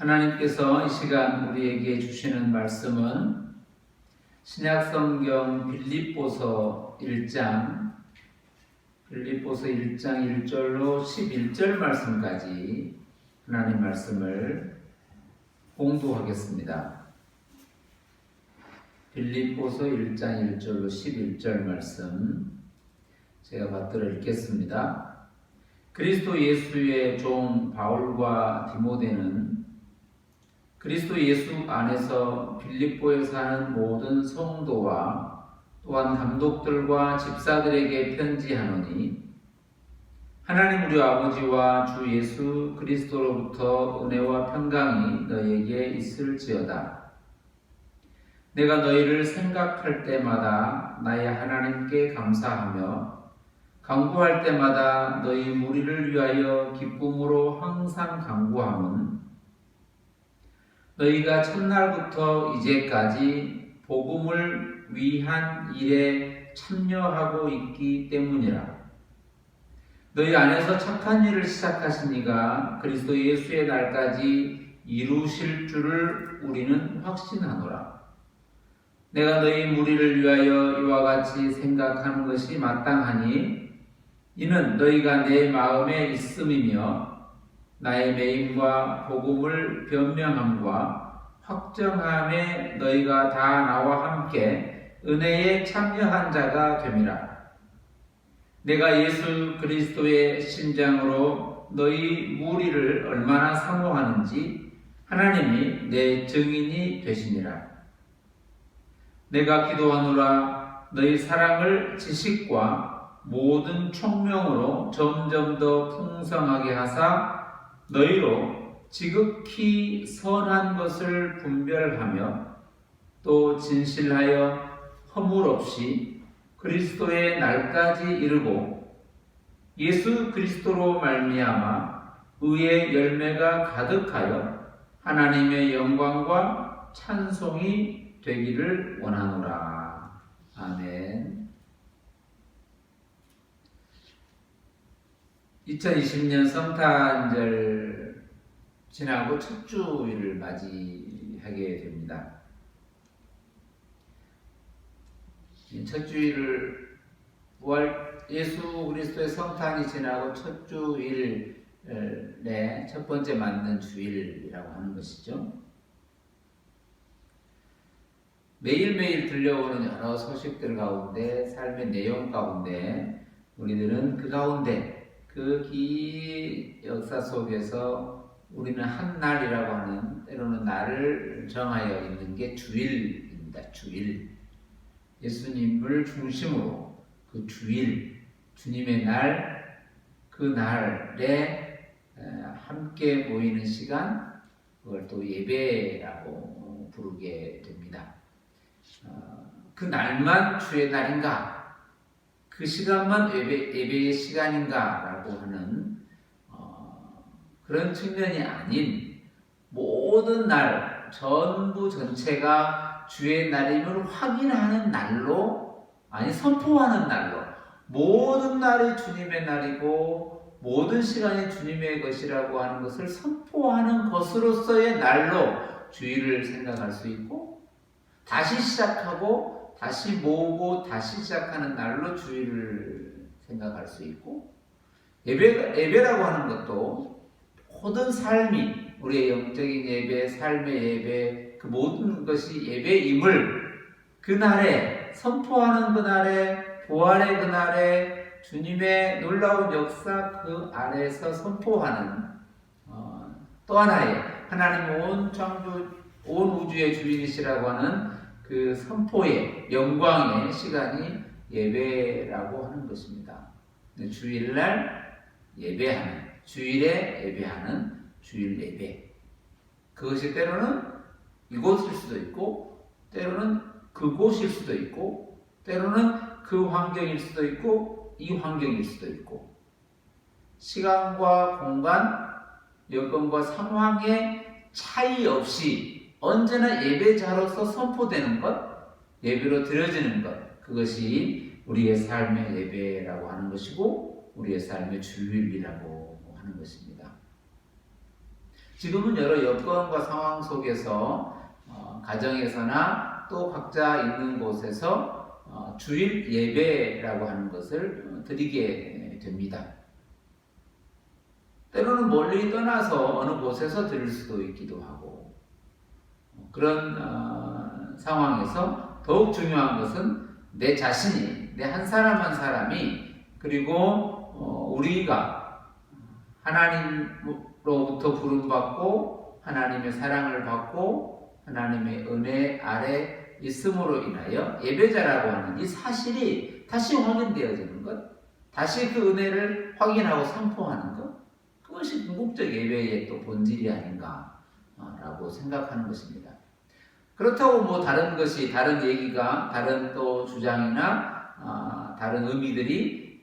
하나님께서 이 시간 우리에게 주시는 말씀은 신약성경 빌립보서 1장 1절로 11절 말씀까지 하나님 말씀을 공독하겠습니다. 빌립보서 1장 1절로 11절 말씀 제가 받들어 읽겠습니다. 그리스도 예수의 종 바울과 디모데는 그리스도 예수 안에서 빌립보에 사는 모든 성도와 또한 감독들과 집사들에게 편지하노니 하나님 우리 아버지와 주 예수 그리스도로부터 은혜와 평강이 너희에게 있을지어다. 내가 너희를 생각할 때마다 나의 하나님께 감사하며 간구할 때마다 너희 무리를 위하여 기쁨으로 항상 간구함은 너희가 첫날부터 이제까지 복음을 위한 일에 참여하고 있기 때문이라. 너희 안에서 착한 일을 시작하신 이가 그리스도 예수의 날까지 이루실 줄을 우리는 확신하노라. 내가 너희 무리를 위하여 이와 같이 생각하는 것이 마땅하니 이는 너희가 내 마음에 있음이며 나의 매임과 복음을 변명함과 확정함에 너희가 다 나와 함께 은혜에 참여한 자가 됨이라. 내가 예수 그리스도의 심장으로 너희 무리를 얼마나 사모하는지 하나님이 내 증인이 되시니라. 내가 기도하노라. 너희 사랑을 지식과 모든 총명으로 점점 더 풍성하게 하사 너희로 지극히 선한 것을 분별하며 또 진실하여 허물 없이 그리스도의 날까지 이르고 예수 그리스도로 말미암아 의의 열매가 가득하여 하나님의 영광과 찬송이 되기를 원하노라. 아멘. 2020년 성탄절 지나고 첫 주일을 맞이하게 됩니다. 첫 주일을 예수 그리스도의 성탄이 지나고 첫 주일에 첫 번째 맞는 주일이라고 하는 것이죠. 매일매일 들려오는 여러 소식들 가운데 삶의 내용 가운데 우리들은 그 가운데 그 긴 역사 속에서 우리는 한 날이라고 하는 때로는 날을 정하여 있는 게 주일입니다. 주일. 예수님을 중심으로 그 주일, 주님의 날, 그 날에 함께 모이는 시간, 그걸 또 예배라고 부르게 됩니다. 그 날만 주의 날인가? 그 시간만 예배의 시간인가? 라고 하는 그런 측면이 아닌 모든 날, 전부 전체가 주의 날임을 확인하는 날로, 아니 선포하는 날로, 모든 날이 주님의 날이고 모든 시간이 주님의 것이라고 하는 것을 선포하는 것으로서의 날로 주일을 생각할 수 있고 다시 시작하고 다시 모으고 다시 시작하는 날로 주일을 생각할 수 있고 예배라고 하는 것도 모든 삶이 우리의 영적인 예배, 삶의 예배 그 모든 것이 예배임을 그날에 선포하는 그날에 부활의 그날에 주님의 놀라운 역사 그 안에서 선포하는 또 하나의 하나님 온 창조 온 우주의 주인이시라고 하는 그 선포의 영광의 시간이 예배라고 하는 것입니다. 주일날 예배하는 주일에 예배하는 주일 예배 그것이 때로는 이곳일 수도 있고 때로는 그곳일 수도 있고 때로는 그 환경일 수도 있고 이 환경일 수도 있고 시간과 공간 여건과 상황의 차이 없이 언제나 예배자로서 선포되는 것, 예배로 드려지는 것, 그것이 우리의 삶의 예배라고 하는 것이고 우리의 삶의 주일이라고 하는 것입니다. 지금은 여러 여건과 상황 속에서 가정에서나 또 각자 있는 곳에서 주일 예배라고 하는 것을 드리게 됩니다. 때로는 멀리 떠나서 어느 곳에서 드릴 수도 있기도 하고, 그런 상황에서 더욱 중요한 것은 내 자신이, 내 한 사람 한 사람이, 그리고 우리가 하나님으로부터 부름받고 하나님의 사랑을 받고 하나님의 은혜 아래 있음으로 인하여 예배자라고 하는 이 사실이 다시 확인되어지는 것, 다시 그 은혜를 확인하고 선포하는 것, 그것이 궁극적 예배의 또 본질이 아닌가라고 생각하는 것입니다. 그렇다고 뭐 다른 것이, 다른 얘기가, 다른 또 주장이나 다른 의미들이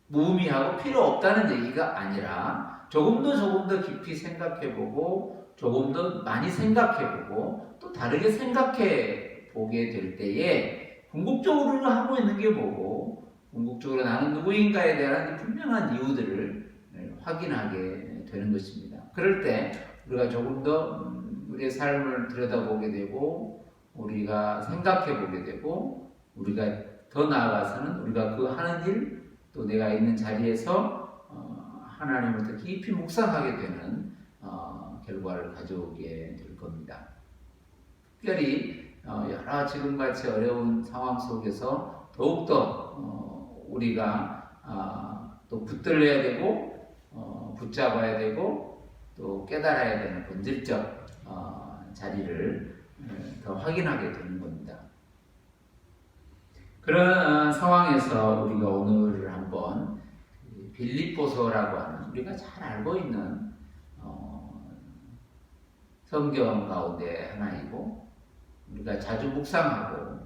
무의미하고 필요 없다는 얘기가 아니라 조금 더 깊이 생각해보고 조금 더 많이 생각해보고 또 다르게 생각해 보게 될 때에 궁극적으로 하고 있는 게 뭐고, 궁극적으로 나는 누구인가에 대한 분명한 이유들을 확인하게 되는 것입니다. 그럴 때 우리가 조금 더 우리의 삶을 들여다보게 되고, 우리가 생각해 보게 되고, 우리가 더 나아가서는 우리가 그 하는 일, 또 내가 있는 자리에서 하나님을 더 깊이 묵상하게 되는 결과를 가져오게 될 겁니다. 특별히 여러 지금같이 어려운 상황 속에서 더욱더 우리가 또 붙들려야 되고 붙잡아야 되고 또 깨달아야 되는 본질적 자리를 더 확인하게 되는 겁니다. 그런 상황에서 우리가 오늘 한번 빌립보서라고 하는 우리가 잘 알고 있는 성경 가운데 하나이고, 우리가 자주 묵상하고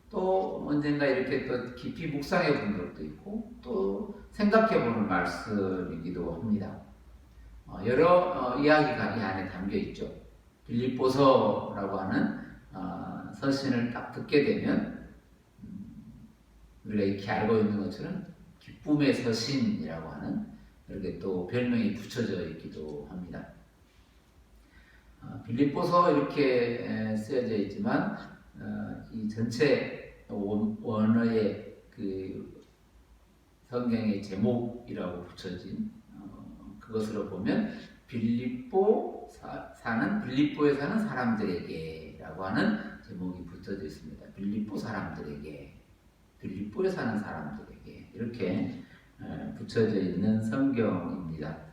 또 언젠가 이렇게 또 깊이 묵상해 본 적도 있고 또 생각해 보는 말씀이기도 합니다. 여러 이야기가 이 안에 담겨 있죠. 빌립보서라고 하는 서신을 딱 듣게 되면 우리가 이렇게 알고 있는 것처럼 기쁨의 서신이라고 하는 이렇게 또 별명이 붙여져 있기도 합니다. 빌립보서 이렇게 쓰여져 있지만 이 전체 원어의 그 성경의 제목이라고 붙여진 그것으로 보면 빌립보에 사는 사람들에게라고 하는 제목이 붙여져 있습니다. 빌립보 사람들에게, 빌립보에 사는 사람들에게 이렇게 붙여져 있는 성경입니다.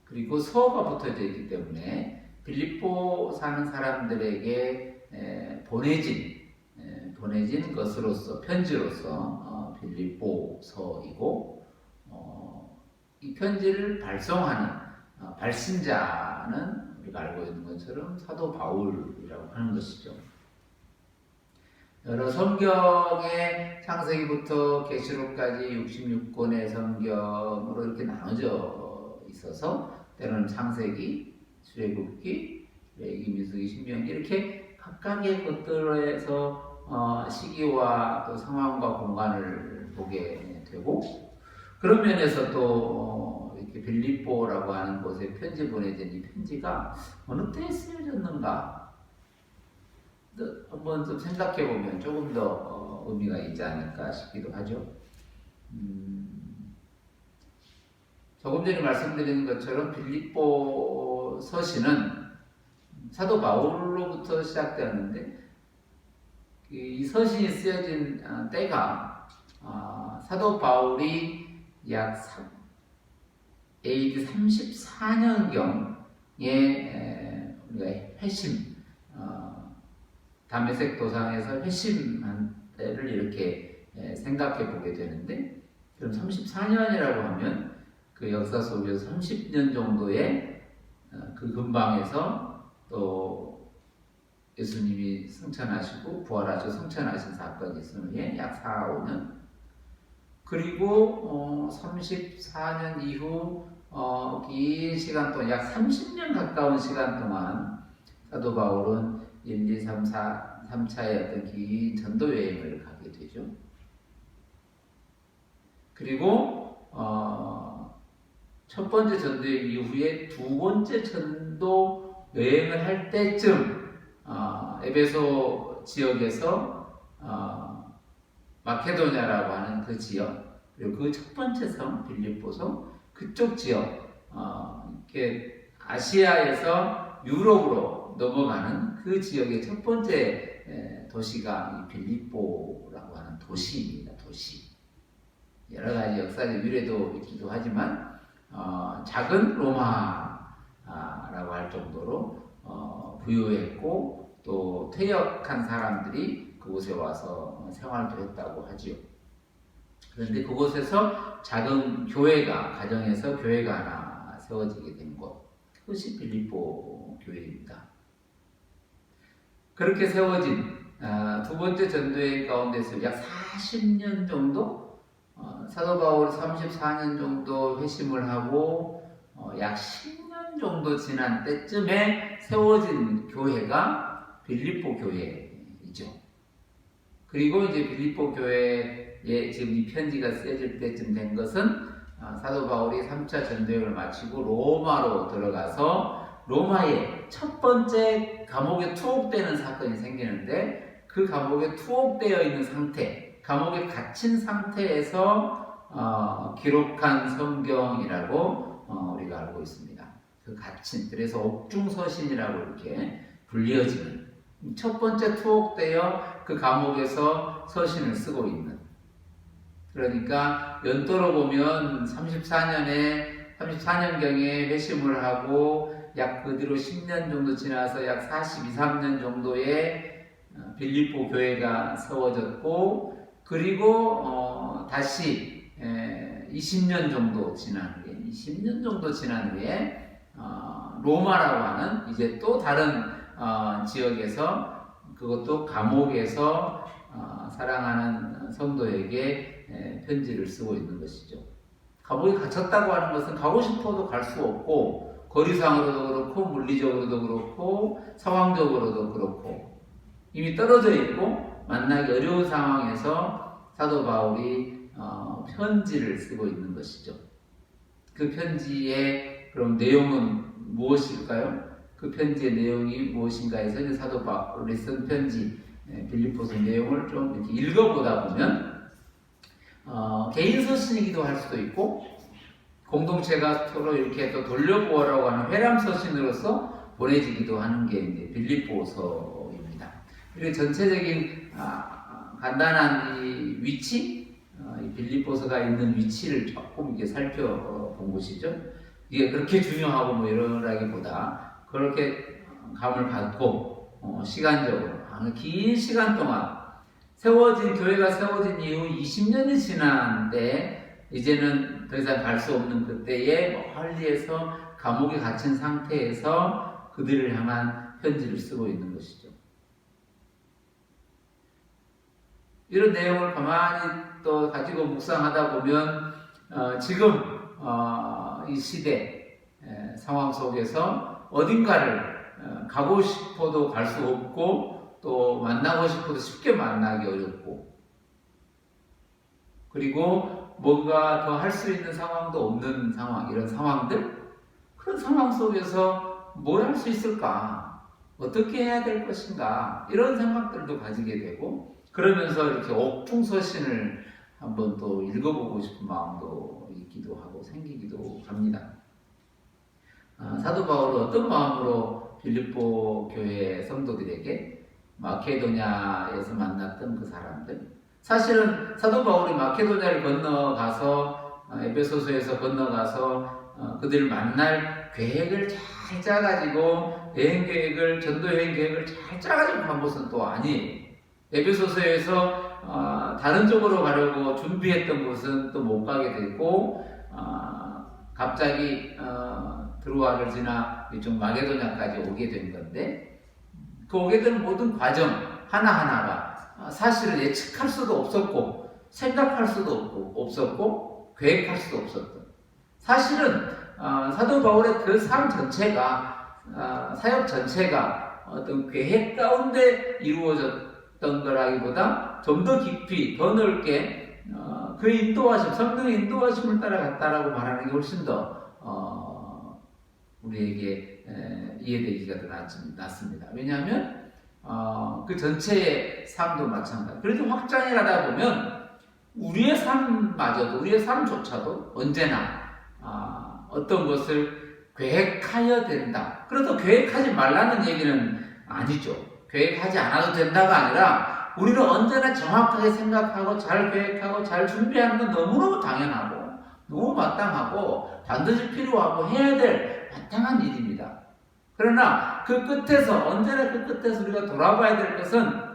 그리고 서가 붙어져 있기 때문에 빌립보 사는 사람들에게 보내진 것으로서, 편지로서 빌립보서이고, 이 편지를 발송하는 발신자는 우리가 알고 있는 것처럼 사도 바울이라고 하는 것이죠. 여러 성경의 창세기부터 계시록까지 66권의 성경으로 이렇게 나눠져 있어서 때로는 창세기, 출애굽기, 레위기, 민수기, 신명기 이렇게 각각의 것들에서 시기와 또 상황과 공간을 보게 되고, 그런 면에서 또 이렇게 빌립보라고 하는 곳에 편지 보내진 이 편지가 어느 때에 쓰여졌는가 한번 좀 생각해 보면 조금 더 의미가 있지 않을까 싶기도 하죠. 조금 전에 말씀드린 것처럼 빌립보 서신은 사도 바울로부터 시작되었는데, 이 서신이 쓰여진 때가 사도 바울이 약 AD 34년경에 우리가 회심, 다메섹 도상에서 회심한 때를 이렇게 생각해 보게 되는데, 그럼 34년이라고 하면 그 역사 속에서 30년 정도의 그 근방에서 또 예수님이 승천하시고 부활하셔 승천하신 사건이 있은 후에 약 4, 5년, 그리고 34년 이후 긴 시간 동안, 약 30년 가까운 시간 동안 사도 바울은 1, 2, 3, 3차의 어떤 긴 전도 여행을 가게 되죠. 그리고 첫 번째 전도 이후에 두 번째 전도 여행을 할 때쯤 에베소 지역에서 마케도냐라고 하는 그 지역, 그리고 그 첫 번째 성 빌립보성 그쪽 지역, 이렇게 아시아에서 유럽으로 넘어가는 그 지역의 첫 번째 도시가 이 빌립보라고 하는 도시입니다. 도시. 여러 가지 역사적 유래도 있기도 하지만 작은 로마라고 할 정도로 부유했고 또 퇴역한 사람들이 그곳에 와서 생활도 했다고 하지요. 그런데 그곳에서 작은 교회가, 가정에서 교회가 하나 세워지게 된 곳, 그것이 빌립보 교회입니다. 그렇게 세워진 두 번째 전도회 가운데서 약 40년 정도, 사도 바울이 34년 정도 회심을 하고 약 10년 정도 지난 때쯤에 세워진 교회가 빌립보 교회이죠. 그리고 이제 빌립보 교회에 지금 이 편지가 쓰여질 때쯤 된 것은 사도 바울이 3차 전도여행을 마치고 로마로 들어가서 로마에 첫 번째 감옥에 투옥되는 사건이 생기는데, 그 감옥에 투옥되어 있는 상태, 감옥에 갇힌 상태에서 기록한 성경이라고 우리가 알고 있습니다. 그 갇힌, 그래서 옥중서신이라고 이렇게 불리어지는, 첫 번째 투옥되어 그 감옥에서 서신을 쓰고 있는, 그러니까 연도로 보면 34년경에 회심을 하고 약 그 뒤로 10년 정도 지나서 약 42, 3년 정도의 빌립보 교회가 세워졌고, 그리고 다시 20년 정도 지난 후에 로마라고 하는 이제 또 다른 지역에서, 그것도 감옥에서 사랑하는 성도에게 편지를 쓰고 있는 것이죠. 감옥에 갇혔다고 하는 것은 가고 싶어도 갈 수 없고, 거리상으로도 그렇고 물리적으로도 그렇고 상황적으로도 그렇고 이미 떨어져 있고 만나기 어려운 상황에서 사도 바울이 편지를 쓰고 있는 것이죠. 그 편지의 그럼 내용은 무엇일까요? 그 편지의 내용이 무엇인가 해서 이제 사도 바울이 쓴 편지 빌립보서 내용을 좀 이렇게 읽어보다 보면 개인 서신이기도 할 수도 있고, 공동체가 서로 이렇게 또 돌려보아라고 하는 회람 서신으로서 보내지기도 하는 게 이제 빌립보서입니다. 그리고 전체적인 간단한 이 위치, 이 빌립보서가 있는 위치를 조금 이렇게 살펴본 것이죠. 이게 그렇게 중요하고 뭐 이러라기보다 그렇게 감을 갖고 시간적으로 긴 시간 동안 교회가 세워진 이후 20년이 지났는데, 이제는 더 이상 갈 수 없는 그때에 멀리에서 감옥에 갇힌 상태에서 그들을 향한 편지를 쓰고 있는 것이죠. 이런 내용을 가만히 또 가지고 묵상하다 보면 지금 이 시대 상황 속에서 어딘가를 가고 싶어도 갈 수 없고, 또 만나고 싶어도 쉽게 만나기 어렵고, 그리고 뭔가 더 할 수 있는 상황도 없는 상황, 이런 상황들, 그런 상황 속에서 뭘 할 수 있을까? 어떻게 해야 될 것인가? 이런 생각들도 가지게 되고, 그러면서 이렇게 옥중서신을 한번 또 읽어보고 싶은 마음도 있기도 하고 생기기도 합니다. 사도 바울은 어떤 마음으로 빌립보 교회 성도들에게 마케도냐에서 만났던 그 사람들, 사실은 사도 바울이 마케도냐를 건너가서 에베소서에서 건너가서 그들을 만날 계획을 잘 짜가지고 전도 여행 계획을 잘 짜가지고 간 것은 또 아니에요. 에베소서에서 다른 쪽으로 가려고 준비했던 곳은 또 못 가게 되고, 갑자기 드로아를 지나 이쪽 마게도냐까지 오게 된 건데, 그 오게 된 모든 과정 하나하나가 사실은 예측할 수도 없었고, 생각할 수도 없었고, 계획할 수도 없었던, 사실은 사도 바울의 그 삶 전체가, 사역 전체가 어떤 계획 가운데 이루어졌던 거라기보다 좀 더 깊이, 더 넓게 그 인도하심, 성령의 인도하심을 따라갔다라고 말하는 게 훨씬 더 우리에게 이해되기가 더 낫습니다. 왜냐하면 그 전체의 삶도 마찬가지. 그래도 확장해 가다 보면 우리의 삶마저도, 우리의 삶조차도 언제나 어떤 것을 계획하여야 된다. 그래도 계획하지 말라는 얘기는 아니죠. 계획하지 않아도 된다가 아니라 우리는 언제나 정확하게 생각하고 잘 계획하고 잘 준비하는 건 너무너무 당연하고 너무 마땅하고 반드시 필요하고 해야 될 마땅한 일입니다. 그러나 그 끝에서, 언제나 그 끝에서 우리가 돌아봐야 될 것은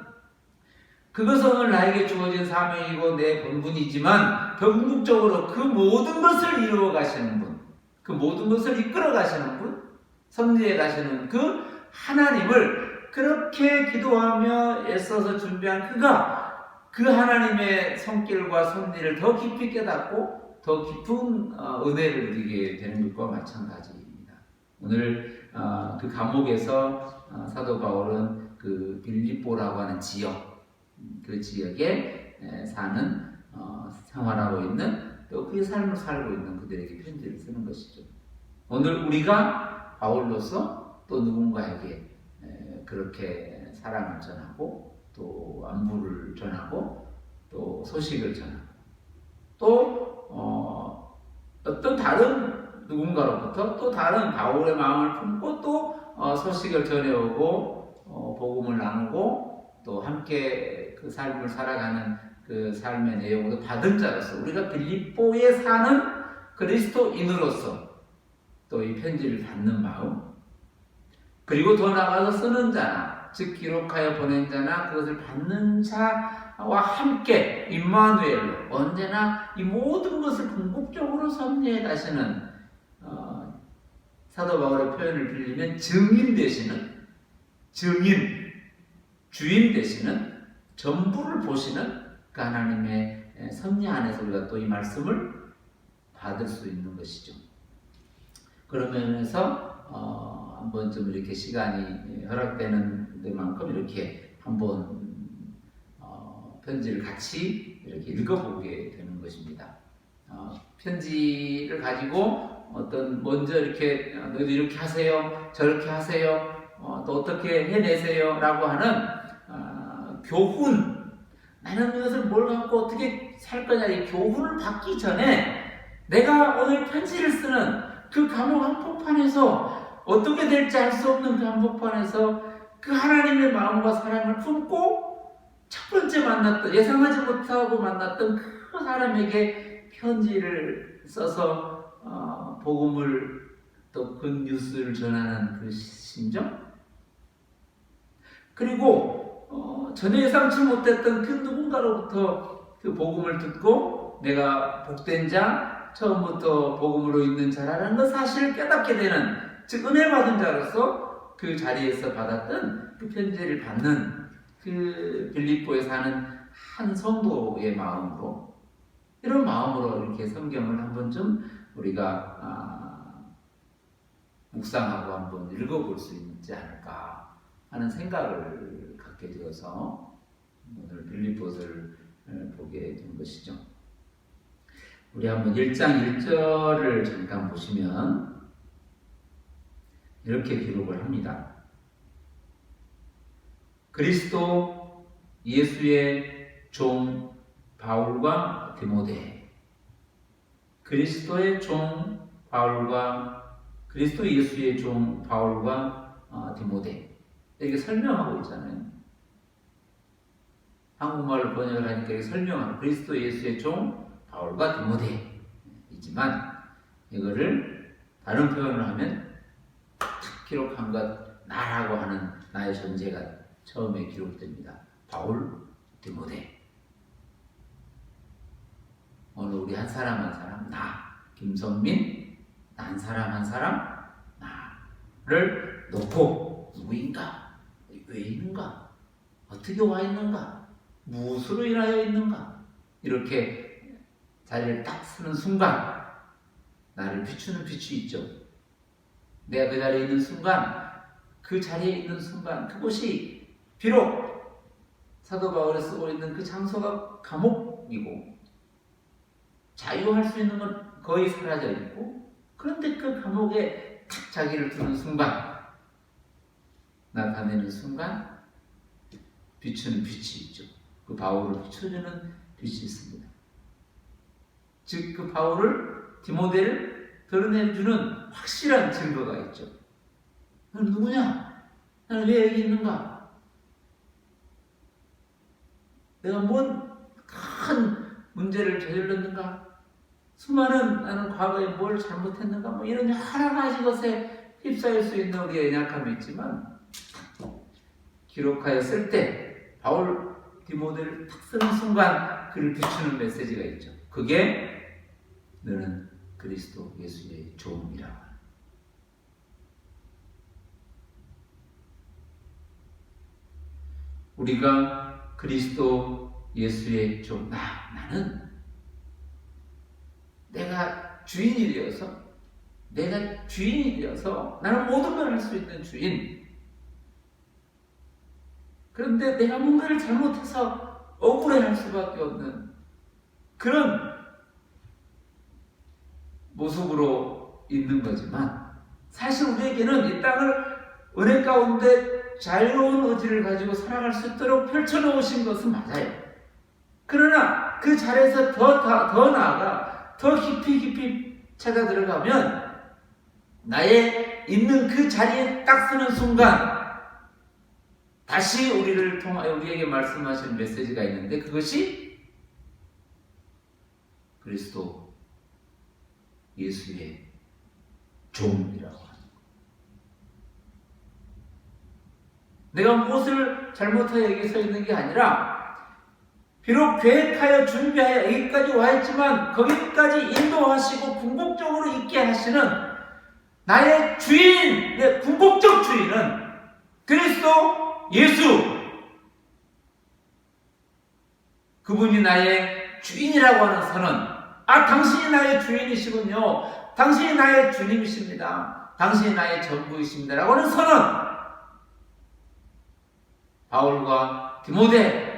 그것은 오늘 나에게 주어진 사명이고 내 본분이지만 궁극적으로 그 모든 것을 이루어 가시는 분, 그 모든 것을 이끌어 가시는 분, 섭리해 가시는 그 하나님을 그렇게 기도하며 애써서 준비한 그가 그 하나님의 손길과 섭리를 더 깊이 깨닫고 더 깊은 은혜를 누리게 되는 것과 마찬가지입니다. 오늘 그 감옥에서 사도 바울은 그 빌립보라고 하는 지역, 그 지역에 사는 생활하고 있는 또 그 삶을 살고 있는 그들에게 편지를 쓰는 것이죠. 오늘 우리가 바울로서 또 누군가에게 그렇게 사랑을 전하고 또 안부를 전하고 또 소식을 전하고 또 어떤 다른 누군가로부터 또 다른 바울의 마음을 품고 또 소식을 전해오고 복음을 나누고 또 함께 그 삶을 살아가는 그 삶의 내용을 받은 자로서 우리가 빌립보에 사는 그리스도인으로서 또 이 편지를 받는 마음, 그리고 더 나아가서 쓰는 자나 즉 기록하여 보낸 자나 그것을 받는 자와 함께 임마누엘로 언제나 이 모든 것을 궁극적으로 섭리해 가시는 사도 바울의 표현을 빌리면 증인 되시는, 증인, 주인 되시는, 전부를 보시는 그 하나님의 섭리 안에서 우리가 또 이 말씀을 받을 수 있는 것이죠. 그런 면에서 한번 좀 이렇게 시간이 허락되는 데만큼 이렇게 한번 편지를 같이 이렇게 읽어보게 되는 것입니다. 편지를 가지고 어떤 먼저 이렇게 너희도 이렇게 하세요, 저렇게 하세요, 또 어떻게 해내세요 라고 하는 교훈, 나는 이것을 뭘 갖고 어떻게 살 거냐 이 교훈을 받기 전에 내가 오늘 편지를 쓰는 그 감옥 한복판에서 어떻게 될지 알 수 없는 그 한복판에서 그 하나님의 마음과 사랑을 품고 첫 번째 만났던, 예상하지 못하고 만났던 그 사람에게 편지를 써서 복음을 또 그 뉴스를 전하는 그 심정, 그리고 전혀 예상치 못했던 그 누군가로부터 그 복음을 듣고 내가 복된 자, 처음부터 복음으로 있는 자라는 그 사실을 깨닫게 되는, 즉 은혜 받은 자로서 그 자리에서 받았던 그 편지를 받는 그 빌립보에 사는 한 성도의 마음으로, 이런 마음으로 이렇게 성경을 한번 좀 우리가 묵상하고 한번 읽어볼 수 있지 않을까 하는 생각을 갖게 되어서 오늘 빌립보서를 보게 된 것이죠. 우리 한번 1장 1절을 잠깐 보시면 이렇게 기록을 합니다. 그리스도 예수의 종 바울과 디모데, 그리스도의 종 바울과, 그리스도 예수의 종 바울과 디모데, 이렇게 설명하고 있잖아요. 한국말로 번역을 하니까 이렇게 설명하는 그리스도 예수의 종 바울과 디모데이지만 이거를 다른 표현을 하면 탁 기록한 것, 나라고 하는 나의 존재가 처음에 기록됩니다. 바울, 디모데. 오늘 우리 한 사람 한 사람, 나 김선민, 한 사람 한 사람, 나를 놓고 누구인가? 왜 있는가? 어떻게 와 있는가? 무엇으로 인하여 있는가? 이렇게 자리를 딱 쓰는 순간 나를 비추는 빛이 있죠. 내가 그 자리에 있는 순간, 그 자리에 있는 순간, 그곳이 비록 사도 바울이 쓰고 있는 그 장소가 감옥이고 자유할 수 있는 건 거의 사라져 있고, 그런데 그 감옥에 탁 자기를 두는 순간, 나타내는 순간 비추는 빛이 있죠. 그 바울을 비춰주는 빛이 있습니다. 즉 그 바울을, 디모데를 드러내주는 확실한 증거가 있죠. 너는 누구냐? 나는 왜 여기 있는가? 내가 뭔 큰 문제를 저질렀는가? 수많은 나는 과거에 뭘 잘못했는가? 뭐 이런 여러 가지 것에 휩싸일 수 있는 우리의 연약함이 있지만, 기록하였을 때 바울 디모데를 탁 쓰는 순간 그를 비추는 메시지가 있죠. 그게 너는 그리스도 예수의 종이라고 하는. 우리가 그리스도 예수의 종, 나는 내가 주인이 되어서 나는 모든 걸 할 수 있는 주인. 그런데 내가 뭔가를 잘못해서 억울해할 수밖에 없는 그런 모습으로 있는 거지만, 사실 우리에게는 이 땅을 은혜 가운데 자유로운 의지를 가지고 살아갈 수 있도록 펼쳐놓으신 것은 맞아요. 그러나 그 자리에서 더 나아가 더 깊이 찾아 들어가면, 나의 있는 그 자리에 딱 서는 순간 다시 우리를 통하여 우리에게 말씀하시는 메시지가 있는데, 그것이 그리스도 예수의 종이라고 합니다. 내가 무엇을 잘못하여 여기 서 있는 게 아니라, 비록 계획하여 준비하여 여기까지 와 있지만 거기까지 인도하시고 궁극적으로 있게 하시는 나의 주인, 내 궁극적 주인은 그리스도 예수. 그분이 나의 주인이라고 하는 선언. 당신이 나의 주인이시군요. 당신이 나의 주님이십니다. 당신이 나의 전부이십니다. 라고 하는 선언. 바울과 디모데,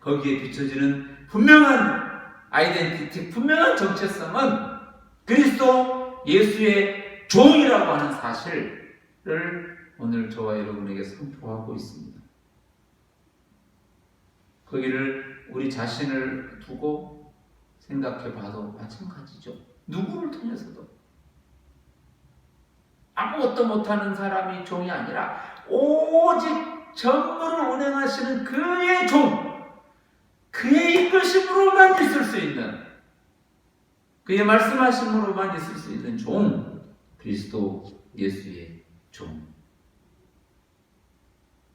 거기에 비춰지는 분명한 아이덴티티, 분명한 정체성은 그리스도 예수의 종이라고 하는 사실을 오늘 저와 여러분에게 선포하고 있습니다. 거기를 우리 자신을 두고 생각해 봐도 마찬가지죠. 누구를 통해서도. 아무것도 못하는 사람이 종이 아니라 오직 전부를 운행하시는 그의 종, 그의 이끄심으로만 있을 수 있는, 그의 말씀하심으로만 있을 수 있는 종, 그리스도 예수의 종.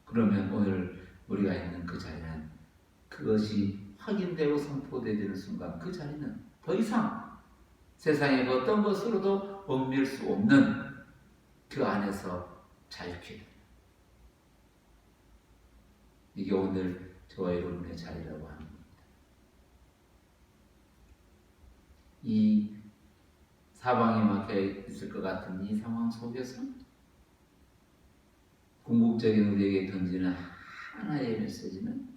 그러면 오늘 우리가 있는 그 자리는, 그것이 확인되고 선포되는 순간 그 자리는 더 이상 세상의 어떤 것으로도 얽매일 수 없는 그 안에서 자유케 됩니다. 이게 오늘 저와 여러분의 자리라고 하는 겁니다. 이 사방이 막혀 있을 것 같은 이 상황 속에서 궁극적인 우리에게 던지는 하나의 메시지는,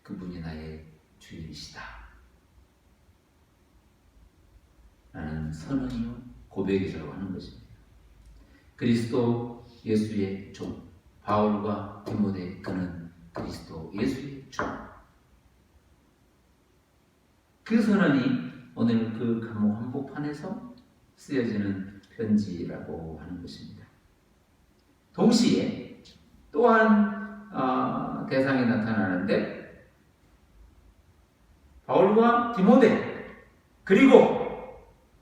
그분이 나의 주인이시다 라는 선언이요 고백이라고 하는 것입니다. 그리스도 예수의 종, 바울과 디모데, 그는 그리스도 예수의 종. 그 선언이 오늘 그 감옥 한복판에서 쓰여지는 편지라고 하는 것입니다. 동시에 또한 대상이 나타나는데, 바울과 디모데, 그리고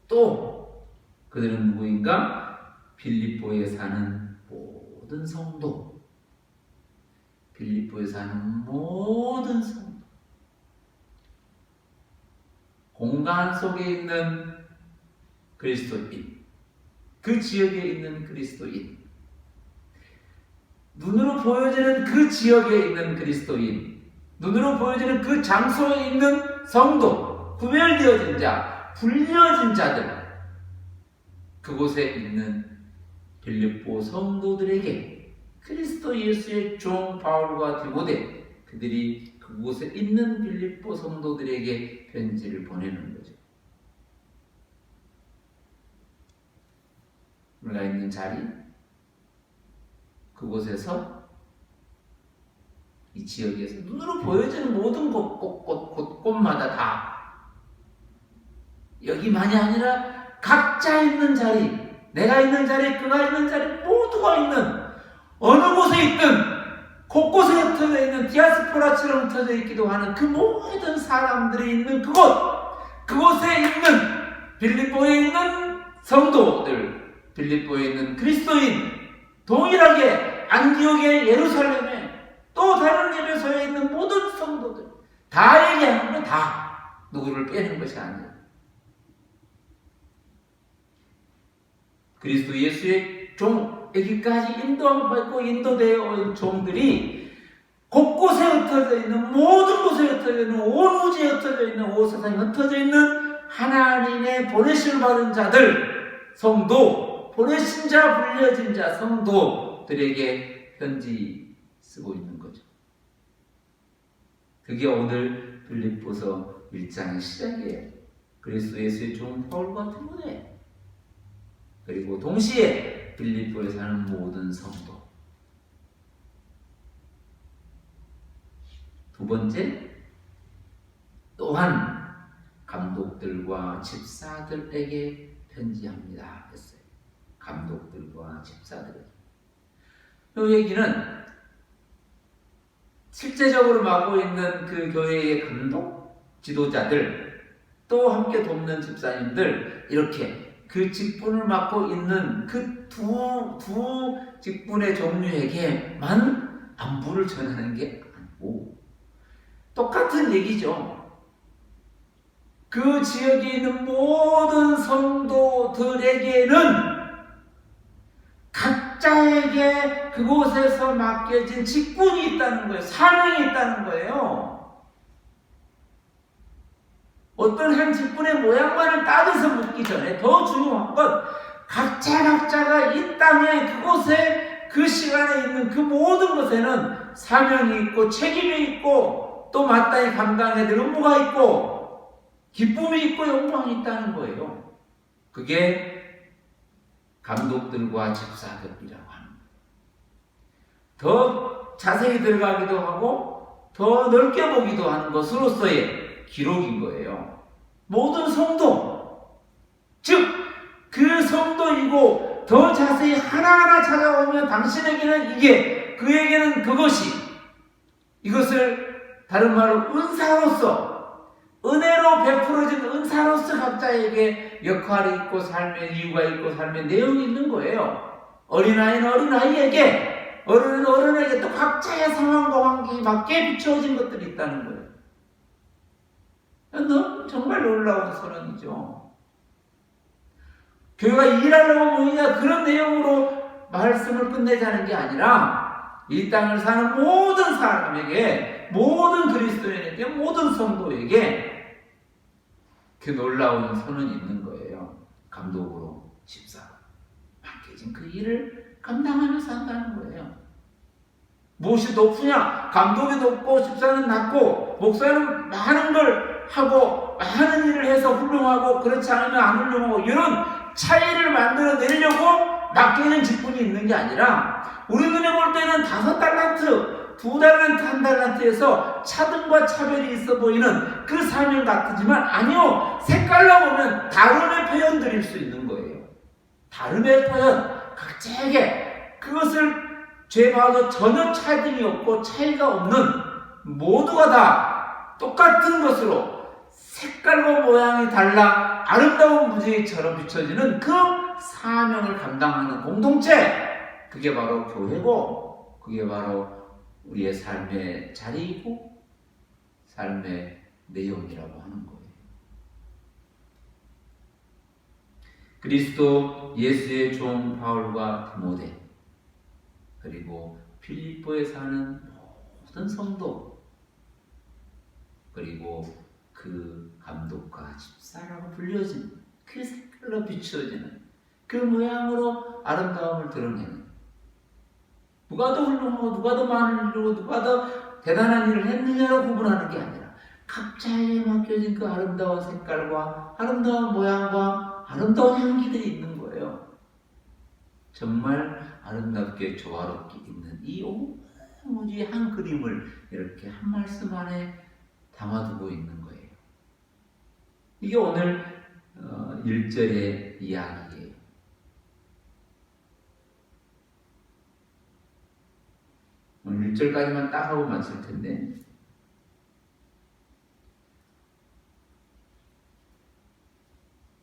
또 그들은 누구인가? 빌립보에 사는 모든 성도, 빌립보에 사는 모든 성도, 공간 속에 있는 그리스도인, 그 지역에 있는 그리스도인, 눈으로 보여지는 그 지역에 있는 그리스도인, 눈으로 보여지는 그 장소에 있는 성도, 구별되어진 자, 불려진 자들, 그곳에 있는 빌립보 성도들에게 그리스도 예수의 종 바울과 디모데, 그들이 그곳에 있는 빌립보 성도들에게 편지를 보내는 거죠. 우리가 있는 자리, 그곳에서 이 지역에서 눈으로 보여지는 모든 곳마다 다 여기만이 아니라 각자 있는 자리, 내가 있는 자리, 그가 있는 자리 모두가 있는 어느 곳에 있든 곳곳에 흩어져 있는 디아스포라처럼 흩어져 있기도 하는 그 모든 사람들이 있는 그곳에 있는 빌립보에 있는 성도들, 빌립보에 있는 그리스도인, 동일하게 안디옥의 예루살렘에 또 다른 예배소에 있는 모든 성도들 다 얘기하는 거 다 누구를 빼는 것이 아니에요. 그리스도 예수의 종에게까지 인도함을 받고 인도되어 온 종들이 곳곳에 흩어져 있는 모든 곳에 흩어져 있는 온 우주에 흩어져 있는 온 세상에 흩어져 있는 하나님의 보내심을 받은 자들, 성도, 보내신 자, 불려진 자, 성도들에게 편지 쓰고 있는 거죠. 그게 오늘 빌립보서 1장의 시작이에요. 그리스도 예수의 종 바울과 디모데, 그리고 동시에 빌립보에 사는 모든 성도. 두 번째, 또한 감독들과 집사들에게 편지합니다 했어요. 감독들과 집사들에게. 이 얘기는 실제적으로 맡고 있는 그 교회의 감독, 지도자들, 또 함께 돕는 집사님들, 이렇게 그 직분을 맡고 있는 그 두 직분의 종류에게만 안부를 전하는 게 아니고 똑같은 얘기죠. 그 지역에 있는 모든 성도들에게는 각자에게 그곳에서 맡겨진 직분이 있다는 거예요. 사명이 있다는 거예요. 어떤 한 직분의 모양만을 따져서 묻기 전에 더 중요한 건 각자가 이 땅에 그곳에 그 시간에 있는 그 모든 것에는 사명이 있고 책임이 있고 또 마땅히 감당해야 될 의무가 있고 기쁨이 있고 영광이 있다는 거예요. 그게 감독들과 집사들이라고 하는 거예요. 더 자세히 들어가기도 하고 더 넓게 보기도 하는 것으로서의 기록인 거예요. 모든 성도, 즉 그 성도이고 더 자세히 하나하나 찾아오면 당신에게는 이게, 그에게는 그것이, 이것을 다른 말로 은사로서, 은혜로 베풀어진 은사로서 각자에게 역할이 있고 삶의 이유가 있고 삶의 내용이 있는 거예요. 어린아이는 어린아이에게, 어른은 어른에게 또 각자의 상황과 환경에 맞게 비춰진 것들이 있다는 거예요. 정말 놀라운 선언이죠. 교회가 일하려고 모이냐 그런 내용으로 말씀을 끝내자는 게 아니라 이 땅을 사는 모든 사람에게, 모든 그리스도인에게, 모든 성도에게 그 놀라운 선언이 있는 거예요. 감독으로 집사로 맡겨진 그 일을 감당하면서 한다는 거예요. 무엇이 높으냐? 감독이 높고 집사는 낮고 목사는 많은 걸 하고 많은 일을 해서 훌륭하고 그렇지 않으면 안 훌륭하고 이런 차이를 만들어 내려고 맡기는 직분이 있는 게 아니라 우리 눈에 볼 때는 5달란트, 2달란트, 1달란트에서 차등과 차별이 있어 보이는 그 사명 같지만 아니요, 색깔로 보면 다름의 표현들일 수 있는 거예요. 다름의 표현, 각자에게 그것을 죄 봐도 전혀 차등이 없고 차이가 없는, 모두가 다 똑같은 것으로 색깔과 모양이 달라 아름다운 무지개처럼 비춰지는 그 사명을 감당하는 공동체, 그게 바로 교회고 그게 바로 우리의 삶의 자리이고 삶의 내용이라고 하는 거예요. 그리스도 예수의 종 바울과 디모데, 그리고 빌립보에 사는 모든 성도, 그리고 그 감독과 집사라고 불려진 그 색깔로 비추어지는 그 모양으로 아름다움을 드러내는, 누가 더 훌륭하고 누가 더 많은 일을 누가 더 대단한 일을 했느냐로 구분하는 게 아니라 각자에게 맡겨진 그 아름다운 색깔과 아름다운 모양과 아름다운 향기들이 있는 거예요. 정말 아름답게 조화롭게 있는 이 오로지 한 그림을 이렇게 한 말씀 안에 담아두고 있는 거예요. 이게 오늘 1절의 이야기예요. 오늘 1절까지만 딱 하고 마칠 텐데,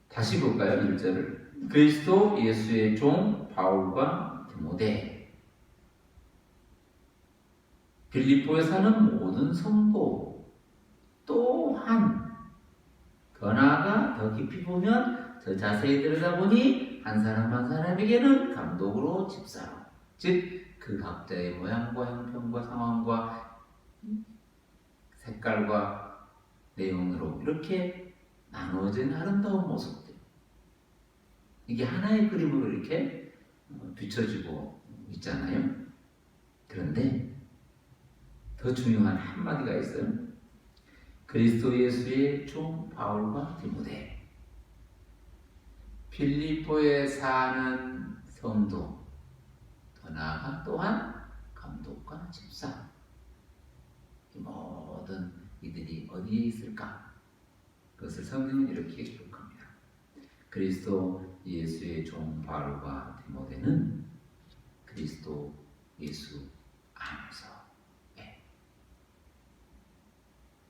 다시 볼까요? 1절을. 그리스도 예수의 종 바울과 디모데, 빌립보에 사는 모든 성도, 또한 더 나아가 더 깊이 보면 더 자세히 들여다보니 한 사람 한 사람에게는 감독으로 집사로, 즉 그 각자의 모양과 형편과 상황과 색깔과 내용으로 이렇게 나누어진 아름다운 모습들, 이게 하나의 그림으로 이렇게 비춰지고 있잖아요. 그런데 더 중요한 한마디가 있어요. 그리스도 예수의 종 바울과 디모데, 빌립보에 사는 성도, 더 나아가 또한 감독과 집사, 이 모든 이들이 어디에 있을까? 그것을 성경은 이렇게 기록합니다. 그리스도 예수의 종 바울과 디모데는 그리스도 예수 안에서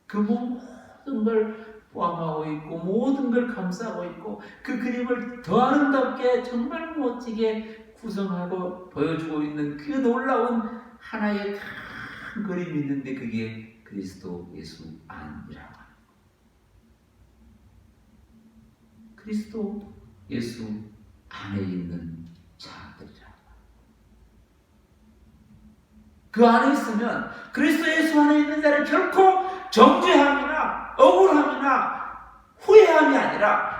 그 모든 걸 포함하고 있고 모든 걸 감싸고 있고 그 그림을 더 아름답게 정말 멋지게 구성하고 보여주고 있는 그 놀라운 하나의 큰 그림이 있는데 그게 그리스도 예수 안이라고 하는 거예요. 그리스도 예수 안에 있는 자들이라고. 그 안에 있으면 그리스도 예수 안에 있는 자를 결코 정죄함이나 억울함이나 후회함이 아니라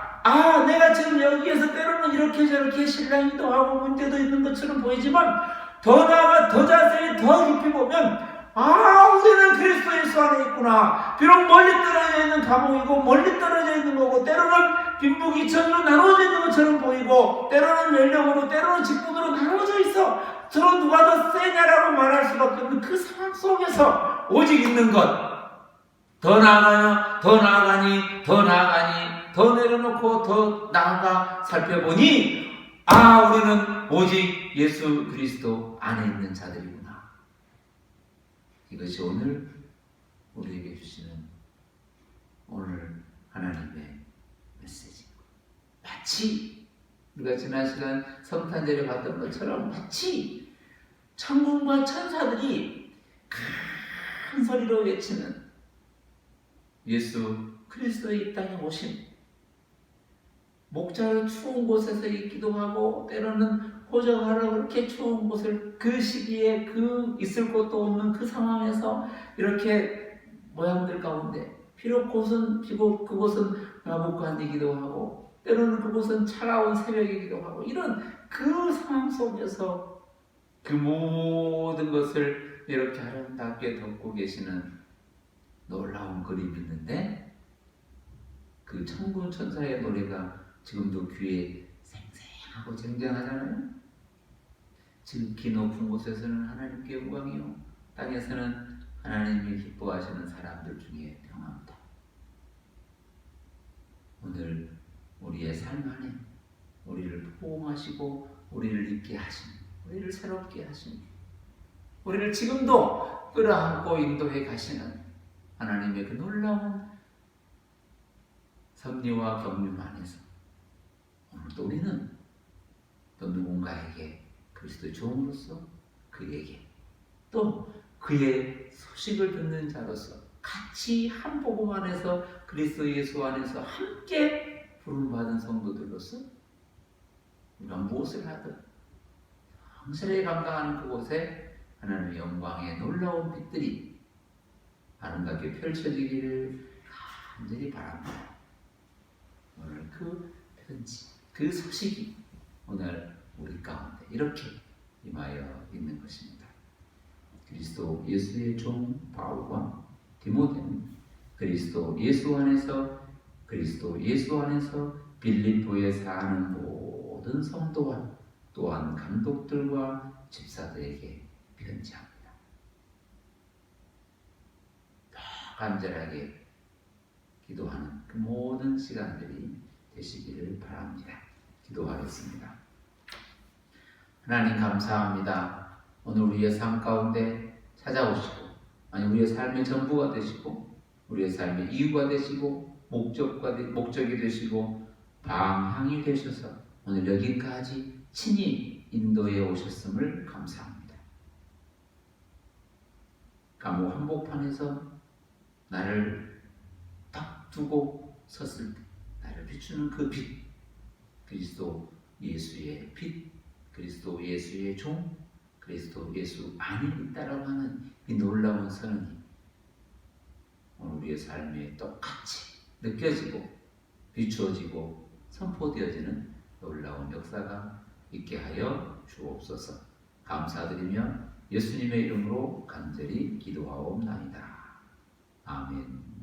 내가 지금 여기에서 때로는 이렇게 저렇게 신랑이도 하고 문제도 있는 것처럼 보이지만 더 나아가 더 자세히 더 깊이 보면 우리는 그리스도 예수 안에 있구나. 비록 멀리 떨어져 있는 감옥이고 멀리 떨어져 있는 거고 때로는 빈부귀천으로 나눠져 있는 것처럼 보이고 때로는 연령으로 때로는 직분으로 나눠져 있어. 서로 누가 더 세냐라고 말할 수밖에 없는 그 상황 속에서 오직 있는 것, 더 나아가냐, 더 나아가니, 더 나아가니, 더 내려놓고 더 나아가 살펴보니 우리는 오직 예수 그리스도 안에 있는 자들이구나. 이것이 오늘 우리에게 주시는 오늘 하나님의 메시지. 마치 우리가 지난 시간 성탄절에 봤던 것처럼 마치 천군과 천사들이 큰 소리로 외치는 예수 그리스도의 이 땅에 오심, 목자를 추운 곳에서 있기도 하고 때로는 호적하러 그렇게 추운 곳을 그 시기에 그 있을 곳도 없는 그 상황에서 이렇게 모양들 가운데 비록 그곳은 마법관이기도 하고 때로는 그곳은 차가운 새벽이기도 하고 이런 그 상황 속에서 그 모든 것을 이렇게 아름답게 덮고 계시는 놀라운 그림이 있는데 그 천군 천사의 노래가 지금도 귀에 생생하고 쟁쟁하잖아요. 지극히 높은 곳에서는 하나님께 영광이요 땅에서는 하나님이 기뻐하시는 사람들 중에 평안하다. 오늘 우리의 삶 안에 우리를 포옹하시고 우리를 있게 하시는, 우리를 새롭게 하시는, 우리를 지금도 끌어안고 인도해 가시는 하나님의 그 놀라운 섭리와 경륜 안에서 오늘도 우리는 또 누군가에게 그리스도의 종으로서 그에게 또 그의 소식을 듣는 자로서 같이 한 복음 안에서 그리스도 예수 안에서 함께 부름받은 성도들로서 우리가 무엇을 하든 성실히 감당하는 그곳에 하나님의 영광의 놀라운 빛들이 아름답게 펼쳐지기를 간절히 바랍니다. 오늘 그 편지, 그 소식이 오늘 우리 가운데 이렇게 임하여 있는 것입니다. 그리스도 예수의 종 바울과 디모데는 그리스도 예수 안에서 빌립보에 사는 모든 성도와 또한 감독들과 집사들에게 편지합니다. 더 간절하게 기도하는 그 모든 시간들이 되시기를 바랍니다. 기도하겠습니다. 하나님 감사합니다. 오늘 우리의 삶 가운데 찾아오시고 우리의 삶의 전부가 되시고 우리의 삶의 이유가 되시고 목적이 되시고 방향이 되셔서 오늘 여기까지 친히 인도해 오셨음을 감사합니다. 감옥 한복판에서 나를 딱 두고 섰을 때 나를 비추는 그 빛, 그리스도 예수의 빛, 그리스도 예수의 종, 그리스도 예수 안에 있다라고 하는 이 놀라운 선언이 오늘 우리의 삶에 똑같이 느껴지고 비추어지고 선포되어지는 놀라운 역사가 있게 하여 주옵소서. 감사드리며 예수님의 이름으로 간절히 기도하옵나이다. 아멘.